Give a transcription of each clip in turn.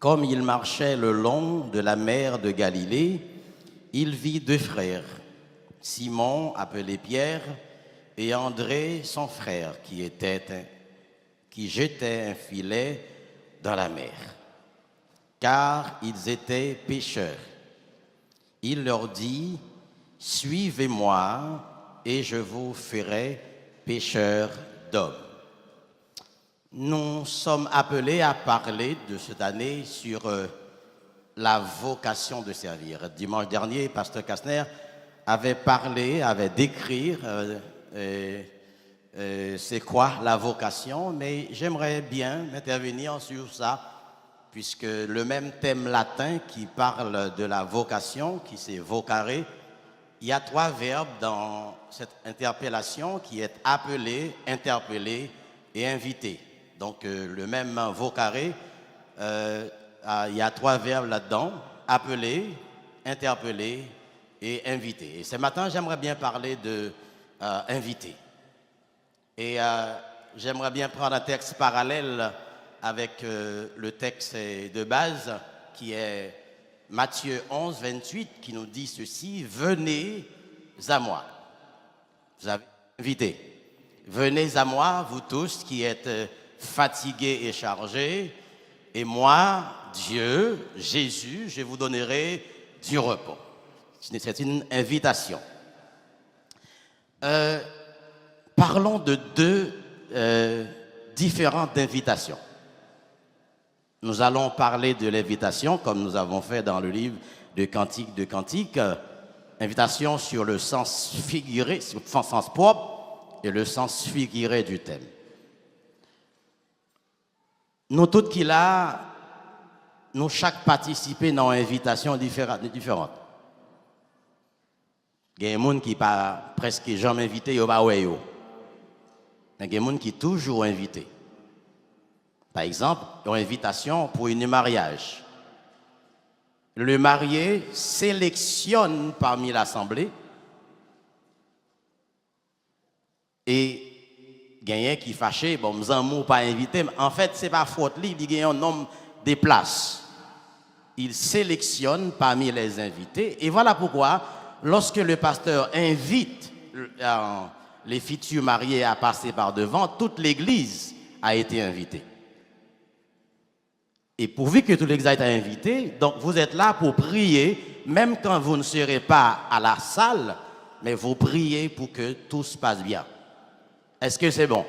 Comme il marchait le long de la mer de Galilée, il vit deux frères, Simon, appelé Pierre, et André, son frère, qui jetait un filet dans la mer, car ils étaient pêcheurs. Il leur dit, « Suivez-moi, et je vous ferai pêcheurs d'hommes. » Nous sommes appelés à parler de cette année sur la vocation de servir. Dimanche dernier, Pasteur Kastner avait décrit c'est quoi la vocation, mais j'aimerais bien m'intervenir sur ça, puisque le même thème latin qui parle de la vocation, qui c'est vocare, il y a trois verbes dans cette interpellation qui est appelé, interpellé et invité. Donc le même vocare, il y a trois verbes là-dedans, appeler, interpeller et inviter. Et ce matin, j'aimerais bien parler de inviter. Et j'aimerais bien prendre un texte parallèle avec le texte de base qui est Matthieu 11, 28, qui nous dit ceci, « Venez à moi ». Vous avez invité. « Venez à moi, vous tous qui êtes fatigués et chargés, et moi, Dieu, Jésus, je vous donnerai du repos. » C'est une invitation. Parlons de deux différentes invitations. Nous allons parler de l'invitation, comme nous avons fait dans le livre de Cantiques de Cantiques, invitation sur le sens figuré, sur le sens propre et le sens figuré du thème. Nous tous qui là, nous chaque participer dans une invitation différente. Il y a des gens qui pas presque jamais invité, yo pas ouais yo. Mais il y a des gens qui toujours invité. Par exemple, une invitation pour un mariage. Le marié sélectionne parmi l'assemblée et gagnant qui fâché, bon, m'zamou pas invité, en fait, c'est pas faute li, il gagne un nombre de places. Il sélectionne parmi les invités et voilà pourquoi lorsque le pasteur invite les futurs mariés à passer par devant, toute l'église a été invitée. Et pourvu que toute l'église a été invitée, donc vous êtes là pour prier, même quand vous ne serez pas à la salle, mais vous priez pour que tout se passe bien. Est-ce que c'est bon?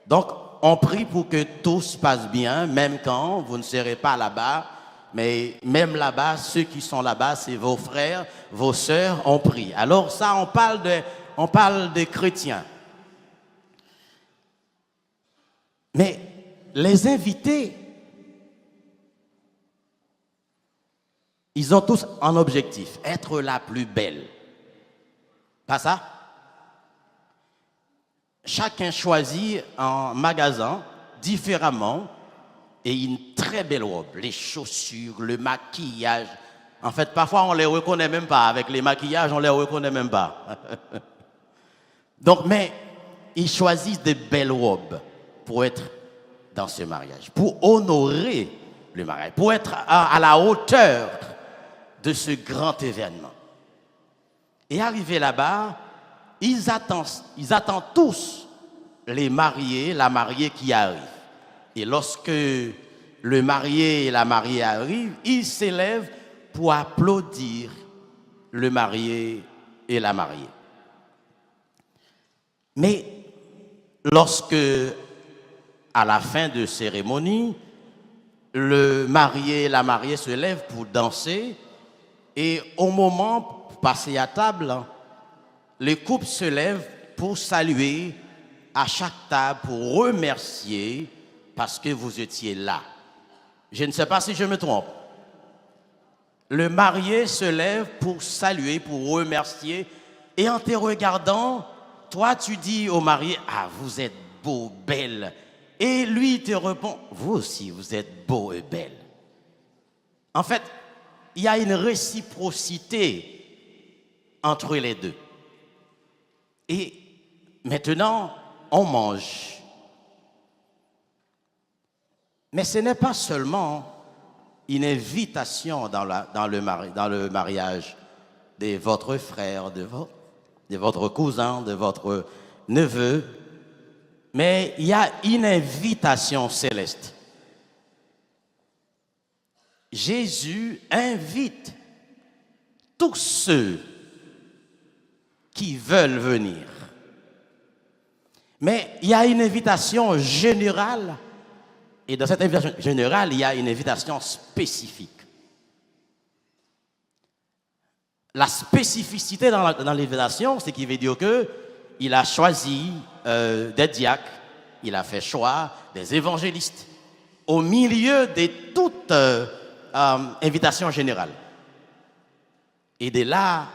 Donc, on prie pour que tout se passe bien, même quand vous ne serez pas là-bas, mais même là-bas, ceux qui sont là-bas, c'est vos frères, vos sœurs, on prie. Alors ça, on parle de chrétiens. Mais les invités, ils ont tous un objectif, être la plus belle. Pas ça? Chacun choisit un magasin différemment et une très belle robe. Les chaussures, le maquillage. En fait, parfois, on ne les reconnaît même pas. Avec les maquillages, on ne les reconnaît même pas. Donc, mais ils choisissent de belles robes pour être dans ce mariage, pour honorer le mariage, pour être à la hauteur de ce grand événement. Et arrivé là-bas, ils attendent tous les mariés, la mariée qui arrive. Et lorsque le marié et la mariée arrivent, ils s'élèvent pour applaudir le marié et la mariée. Mais lorsque, à la fin de cérémonie, le marié et la mariée se lèvent pour danser, et au moment pour passer à table, les couples se lèvent pour saluer à chaque table, pour remercier parce que vous étiez là. Je ne sais pas si je me trompe. Le marié se lève pour saluer, pour remercier, et en te regardant, toi tu dis au marié, « Ah, vous êtes beau, belle. » Et lui il te répond, « Vous aussi, vous êtes beau et belle. » En fait, il y a une réciprocité entre les deux. Et maintenant, on mange. Mais ce n'est pas seulement une invitation dans le mariage de votre frère, de votre cousin, de votre neveu, mais il y a une invitation céleste. Jésus invite tous ceux qui veulent venir. Mais il y a une invitation générale, et dans cette invitation générale, il y a une invitation spécifique. La spécificité dans l'invitation, c'est qu'il veut dire qu'il a choisi des diacres, il a fait choix des évangélistes, au milieu de toute invitation générale. Et de là,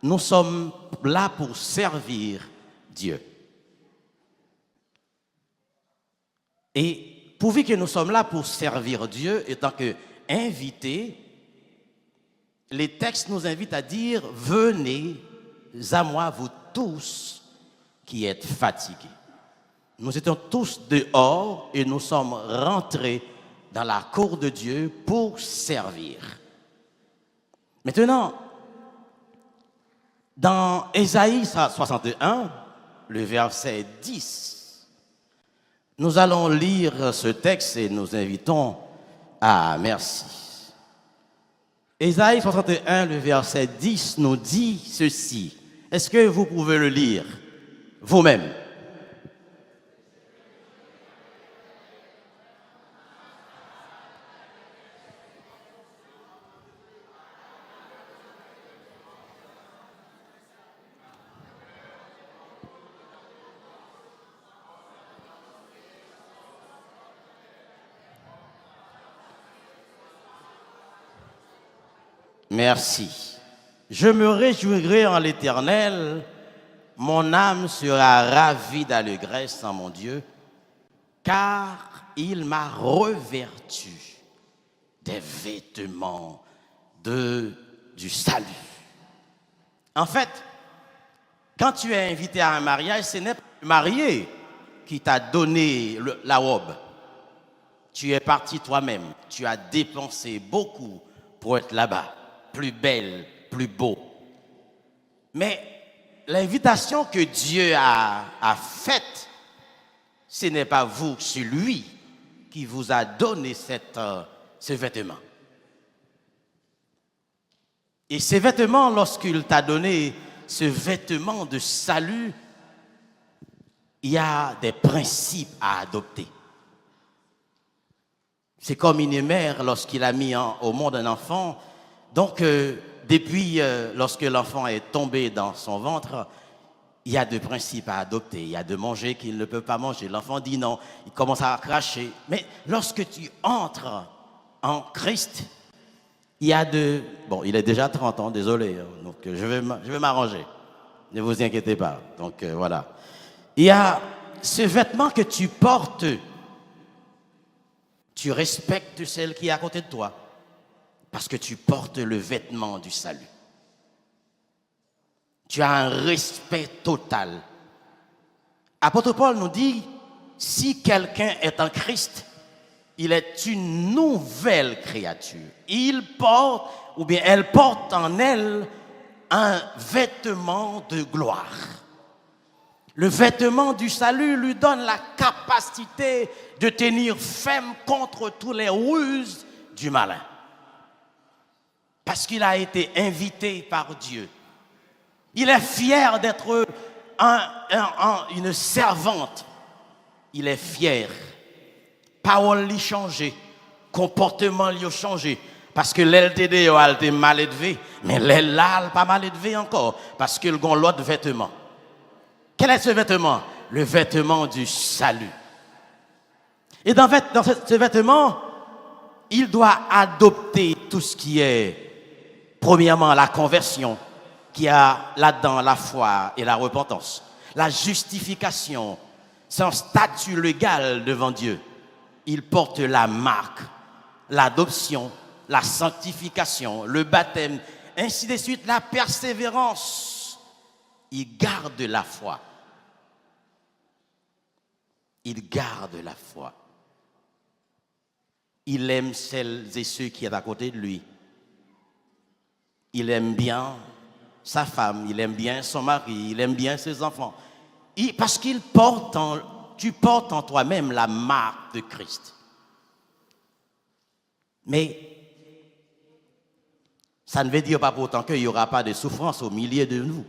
nous sommes là pour servir Dieu. Et pourvu que nous sommes là pour servir Dieu, étant qu'invités, les textes nous invitent à dire « Venez à moi, vous tous qui êtes fatigués ». Nous étions tous dehors et nous sommes rentrés dans la cour de Dieu pour servir. Maintenant, dans Ésaïe 61, le verset 10, nous allons lire ce texte et nous invitons à merci. Ésaïe 61, le verset 10 nous dit ceci. Est-ce que vous pouvez le lire vous-même? Merci. Je me réjouirai en l'Éternel, mon âme sera ravie d'allégresse en mon Dieu, car il m'a revêtu des vêtements du salut. En fait, quand tu es invité à un mariage, ce n'est pas le marié qui t'a donné la robe. Tu es parti toi-même, tu as dépensé beaucoup pour être là-bas. Plus belle, plus beau. Mais l'invitation que Dieu a faite, ce n'est pas vous, c'est lui qui vous a donné ce vêtement. Et ces vêtements, lorsqu'il t'a donné ce vêtement de salut, il y a des principes à adopter. C'est comme une mère lorsqu'il a mis au monde un enfant. Donc, depuis lorsque l'enfant est tombé dans son ventre, il y a des principes à adopter. Il y a de manger qu'il ne peut pas manger. L'enfant dit non, il commence à cracher. Mais lorsque tu entres en Christ, il y a de... Bon, il est déjà 30 ans, désolé. Donc, je vais m'arranger. Ne vous inquiétez pas. Donc, voilà. Il y a ce vêtement que tu portes. Tu respectes celle qui est à côté de toi. Parce que tu portes le vêtement du salut. Tu as un respect total. Apôtre Paul nous dit, si quelqu'un est en Christ, il est une nouvelle créature. Il porte, ou bien elle porte en elle, un vêtement de gloire. Le vêtement du salut lui donne la capacité de tenir ferme contre toutes les ruses du malin. Parce qu'il a été invité par Dieu. Il est fier d'être une servante. Il est fier. Parole lui changé. Comportement lui changé. Parce que l'LTD a été mal élevé. Mais l'aile là, pas mal élevé encore. Parce qu'il a l'autre vêtement. Quel est ce vêtement? Le vêtement du salut. Et dans ce vêtement, il doit adopter tout ce qui est... Premièrement, la conversion, qui a là-dedans la foi et la repentance. La justification, son statut légal devant Dieu. Il porte la marque, l'adoption, la sanctification, le baptême, ainsi de suite, la persévérance. Il garde la foi. Il garde la foi. Il aime celles et ceux qui sont à côté de lui. Il aime bien sa femme, il aime bien son mari, il aime bien ses enfants. Parce tu portes en toi-même la marque de Christ. Mais ça ne veut dire pas pourtant qu'il n'y aura pas de souffrance au milieu de nous.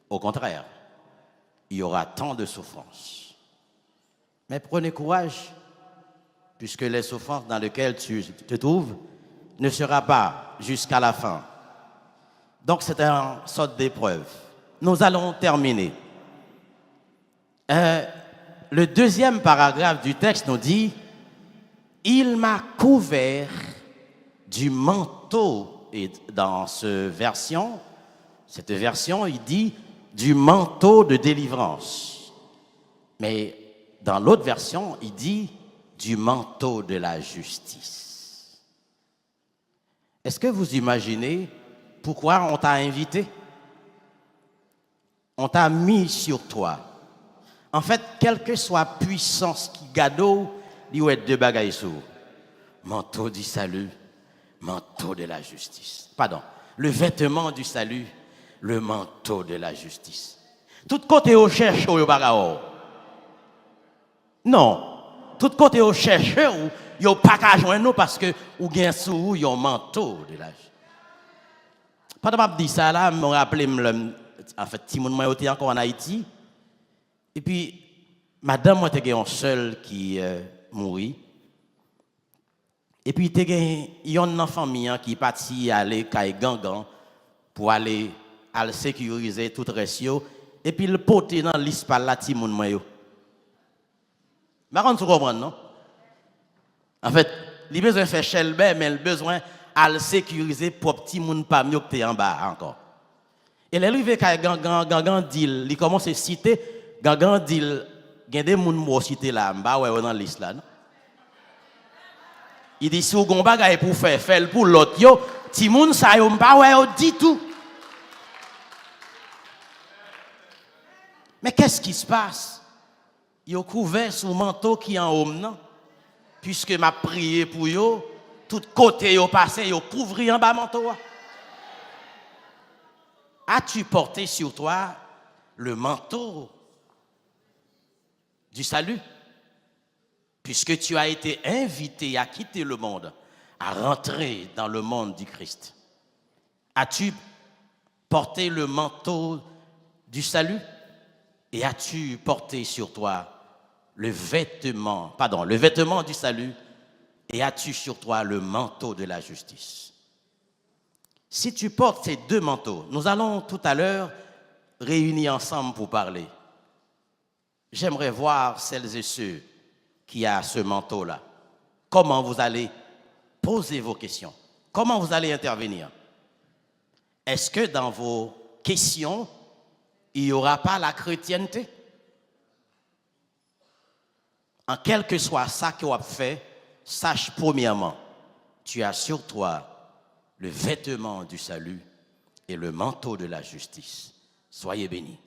Au contraire, il y aura tant de souffrances. Mais prenez courage, puisque les souffrances dans lesquelles tu te trouves ne seront pas jusqu'à la fin. Donc c'est une sorte d'épreuve. Nous allons terminer. Le deuxième paragraphe du texte nous dit « Il m'a couvert du manteau ». Et dans cette version, il dit « du manteau de délivrance ». Mais dans l'autre version, il dit « du manteau de la justice ». Est-ce que vous imaginez pourquoi on t'a invité? On t'a mis sur toi. En fait, quelle que soit la puissance qui gado, il y a deux bagailles sur. Manteau du salut, manteau de la justice. Pardon, le vêtement du salut, le manteau de la justice. Tout côté au cherche au bagao. Non, tout côté au cherche ou yo pas qu'à joindre nous parce que ou gen sou yo manteau de la justice. Pendant que je dis ça là, je me rappelle en fait Timon moi était encore en Haïti. Et puis, madame, moi, était un seul qui mourit. Et puis, il y a une famille qui est partie aller à Gangan pour aller sécuriser tout le reste. Et puis, le poté dans l'ispe là, Timoun Mayo. Par contre, tu comprends, non? En fait, il a besoin de faire chelbe, mais il a besoin de sécuriser pour petit monde pas mieux que tu es en bas encore. Et là, il arrive à Gangan, il commence à citer. Gangan dit, il y a des gens qui cité là, dans liste là. Il dit, si vous avez un bagage pour faire pour l'autre, ti moun sa yo dit tout. Mais qu'est-ce qui se passe? Ils ont couvert sous manteau qui est en haut, non? Puisque m'a prié pour eux, tout côté yo passé, yo couvri en bas manteau. As-tu porté sur toi le manteau du salut, puisque tu as été invité à quitter le monde, à rentrer dans le monde du Christ? As-tu porté le manteau du salut et as-tu porté sur toi le vêtement du salut et as-tu sur toi le manteau de la justice? Si tu portes ces deux manteaux, nous allons tout à l'heure réunir ensemble pour parler. J'aimerais voir celles et ceux qui ont ce manteau-là. Comment vous allez poser vos questions? Comment vous allez intervenir? Est-ce que dans vos questions, il n'y aura pas la chrétienté? En quel que soit ça que vous avez fait, sache premièrement, tu as sur toi le vêtement du salut et le manteau de la justice. Soyez bénis.